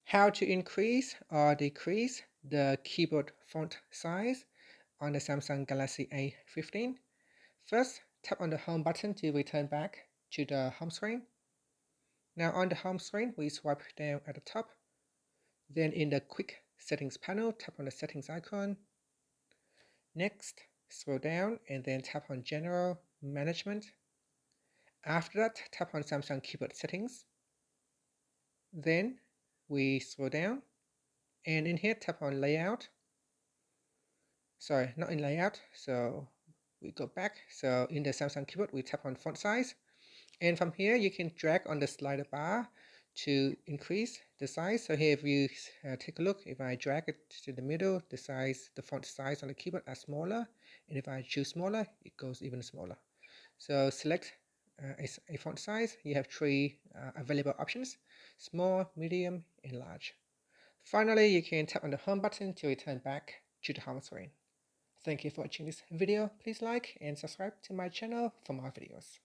How to increase or decrease the keyboard font size on the Samsung Galaxy A15. First, tap on the home button to return back to the home screen. Now on the home screen, we swipe down at the top. Then in the quick settings panel, tap on the settings icon. Next, scroll down and then tap on general management. After that, tap on Samsung keyboard settings. Then we scroll down and in here tap on layout. Sorry, not in layout. So we go back. So in the Samsung keyboard, we tap on font size. And from here, you can drag on the slider bar to increase the size. So here, if you take a look, if I drag it to the middle, the font size on the keyboard are smaller. And if I choose smaller, it goes even smaller. So select a font size. You have three available options: small, medium, and large. Finally, you can tap on the home button to return back to the home screen. Thank you for watching this video. Please like and subscribe to my channel for more videos.